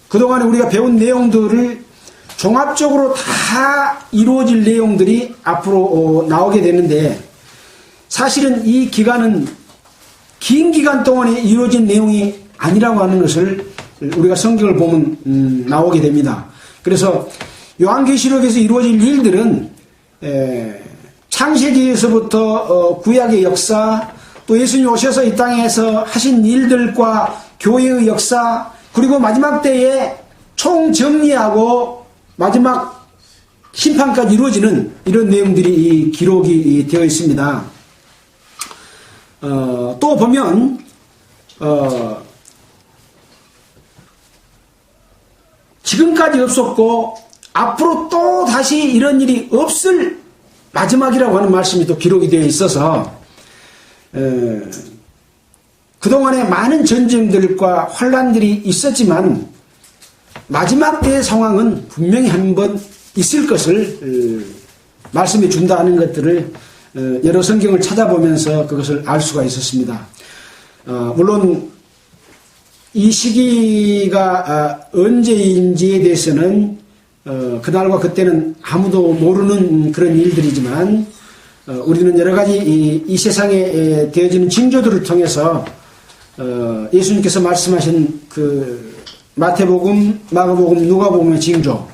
그동안에 우리가 배운 내용들을 종합적으로 다 이루어질 내용들이 앞으로 나오게 되는데 사실은 이 기간은 긴 기간 동안에 이루어진 내용이 아니라고 하는 것을 우리가 성경을 보면 나오게 됩니다. 그래서 요한계시록에서 이루어질 일들은 창세기에서부터 구약의 역사, 또 예수님 오셔서 이 땅에서 하신 일들과 교회의 역사, 그리고 마지막 때에 총정리하고 마지막 심판까지 이루어지는 이런 내용들이 기록이 되어 있습니다. 또 보면 지금까지 없었고 앞으로 또 다시 이런 일이 없을 마지막이라고 하는 말씀이 또 기록이 되어 있어서 그동안에 많은 전쟁들과 환란들이 있었지만 마지막 때의 상황은 분명히 한번 있을 것을 말씀해 준다는 것들을 여러 성경을 찾아보면서 그것을 알 수가 있었습니다. 물론 이 시기가 언제인지에 대해서는 그날과 그때는 아무도 모르는 그런 일들이지만 우리는 여러 가지 이 세상에 되어지는 징조들을 통해서 예수님께서 말씀하신 그 마태복음, 마가복음, 누가복음의 징조,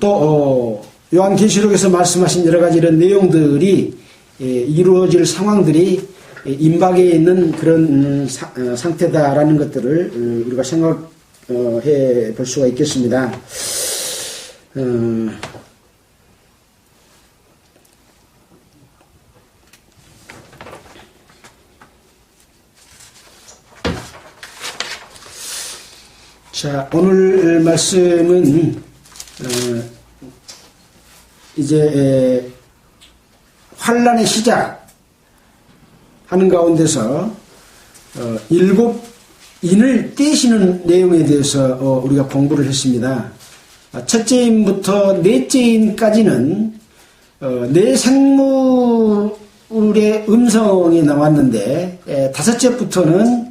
또 요한계시록에서 말씀하신 여러 가지 이런 내용들이 이루어질 상황들이 임박에 있는 그런 상태다라는 것들을 우리가 생각해 볼 수가 있겠습니다. 자, 오늘 말씀은 이제 환란의 시작 하는 가운데서 일곱 인을 떼시는 내용에 대해서 우리가 공부를 했습니다. 첫째 인부터 넷째 인까지는 네 생물의 음성이 나왔는데 다섯째부터는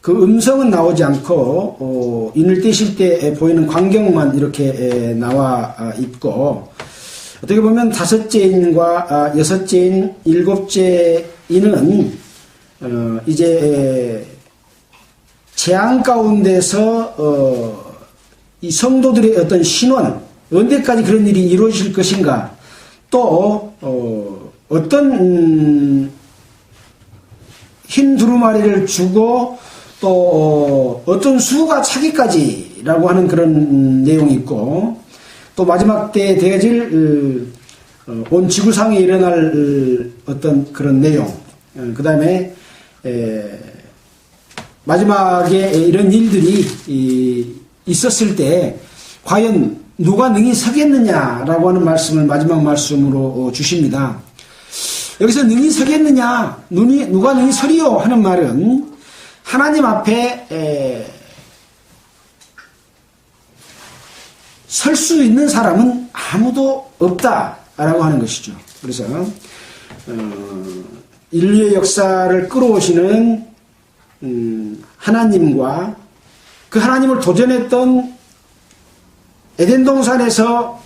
그 음성은 나오지 않고 인을 떼실 때 보이는 광경만 이렇게 나와 있고, 어떻게 보면 다섯째 인과 여섯째 인, 일곱째 인은 이제 재앙 가운데서 이 성도들의 어떤 신원, 언제까지 그런 일이 이루어질 것인가, 또 어떤 흰 두루마리를 주고 또 어떤 수가 차기까지라고 하는 그런 내용이 있고, 또 마지막 때에 되어질 온 지구상에 일어날 어떤 그런 내용, 그 다음에 마지막에 이런 일들이 있었을 때 과연 누가 능히 서겠느냐라고 하는 말씀을 마지막 말씀으로 주십니다. 여기서 능히 서겠느냐, 누가 능히 서리요 하는 말은 하나님 앞에 설 수 있는 사람은 아무도 없다라고 하는 것이죠. 그래서 인류의 역사를 끌어오시는 하나님과 그 하나님을 도전했던 에덴 동산에서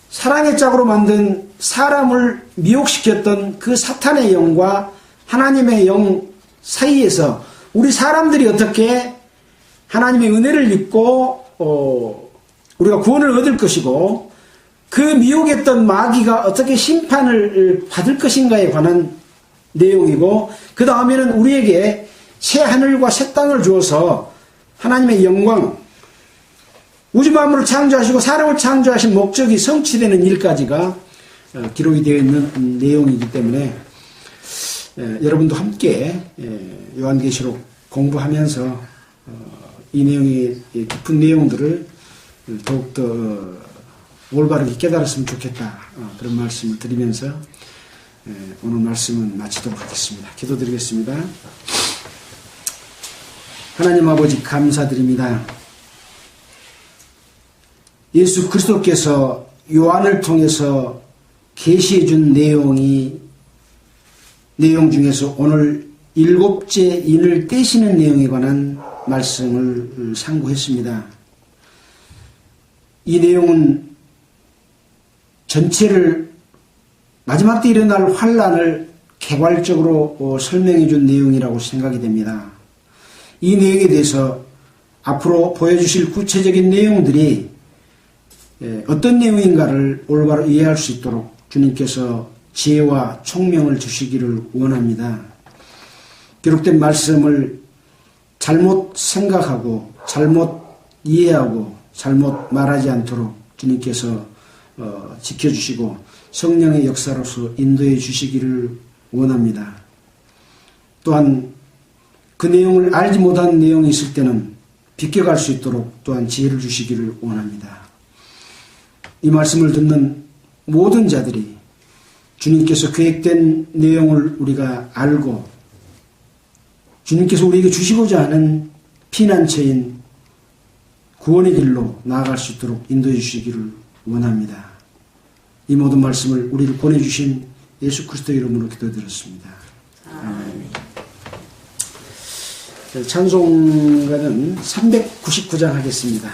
사랑의 짝으로 만든 사람을 미혹시켰던 그 사탄의 영과 하나님의 영 사이에서 우리 사람들이 어떻게 하나님의 은혜를 믿고 우리가 구원을 얻을 것이고, 그 미혹했던 마귀가 어떻게 심판을 받을 것인가에 관한 내용이고, 그 다음에는 우리에게 새 하늘과 새 땅을 주어서 하나님의 영광, 우주 만물을 창조하시고 사람을 창조하신 목적이 성취되는 일까지가 기록이 되어 있는 내용이기 때문에 여러분도 함께 요한계시록 공부하면서 이 내용의 깊은 내용들을 더욱더 올바르게 깨달았으면 좋겠다, 그런 말씀을 드리면서 오늘 말씀은 마치도록 하겠습니다. 기도드리겠습니다. 하나님 아버지, 감사드립니다. 예수 그리스도께서 요한을 통해서 계시해 준 내용 중에서 오늘 일곱째 인을 떼시는 내용에 관한 말씀을 상고했습니다. 이 내용은 전체를 마지막 때 일어날 환란을 개괄적으로 설명해 준 내용이라고 생각이 됩니다. 이 내용에 대해서 앞으로 보여주실 구체적인 내용들이 어떤 내용인가를 올바로 이해할 수 있도록 주님께서 지혜와 총명을 주시기를 원합니다. 기록된 말씀을 잘못 생각하고 잘못 이해하고 잘못 말하지 않도록 주님께서 지켜주시고 성령의 역사로서 인도해 주시기를 원합니다. 또한 그 내용을 알지 못한 내용이 있을 때는 비껴갈 수 있도록 또한 지혜를 주시기를 원합니다. 이 말씀을 듣는 모든 자들이 주님께서 계획된 내용을 우리가 알고 주님께서 우리에게 주시고자 하는 피난처인 구원의 길로 나아갈 수 있도록 인도해 주시기를 원합니다. 이 모든 말씀을 우리를 보내주신 예수 그리스도 이름으로 기도드렸습니다. 아멘. 찬송가는 399장 하겠습니다.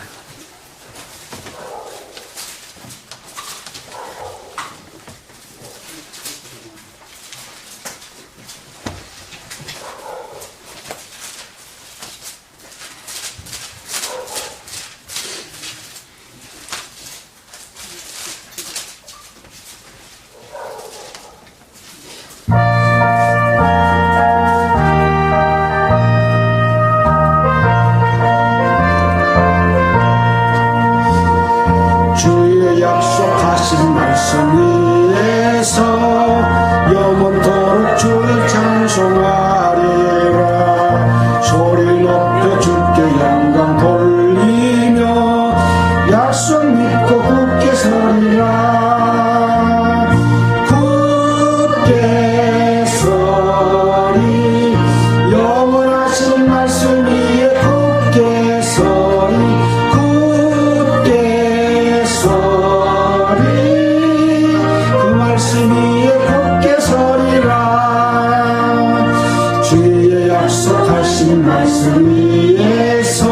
주의 약속하신 말씀 위에서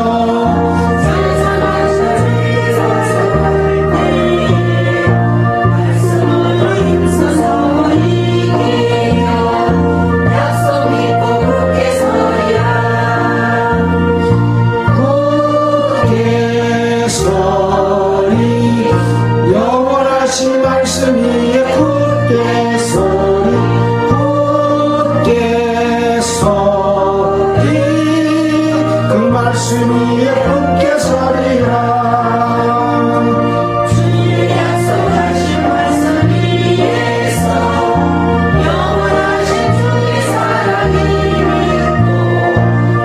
굳게 서리 영원하신 말씀 위에 굳게 서리 굳게 서리 그 말씀 위에 굳게 서리라 주의 약속하신 말씀 위에서 영원하신 주의 사랑이 믿고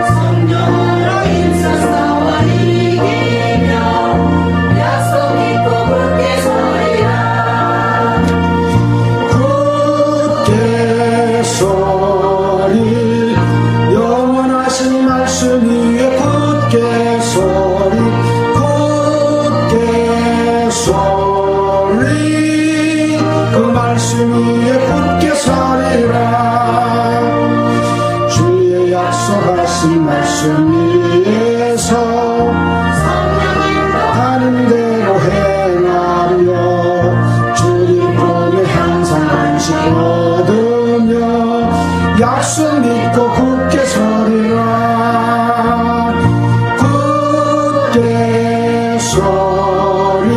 성령으로 힘써 이기며 약속 믿고 굳게 서리라 굳게 서리 영원하신 말씀 위에 굳게 서리 굳게 서리 그 말씀 위에 굳게 서리라 주의 약속하신 말씀 위에서 하는 대로 행하며 주님 품에 항상 안식 얻으며 약속 믿고 굳게 서리라 굳게 서리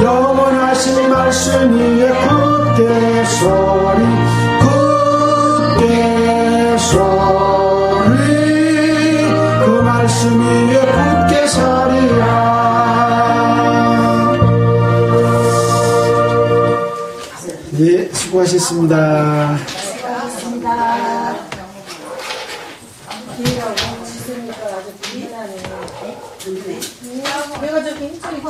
영원하신 말씀 위에 굳게 서리 굳게 서리 그 말씀 위에 굳게 서리라 네, 수고하셨습니다. 내가 저렇게 힘차게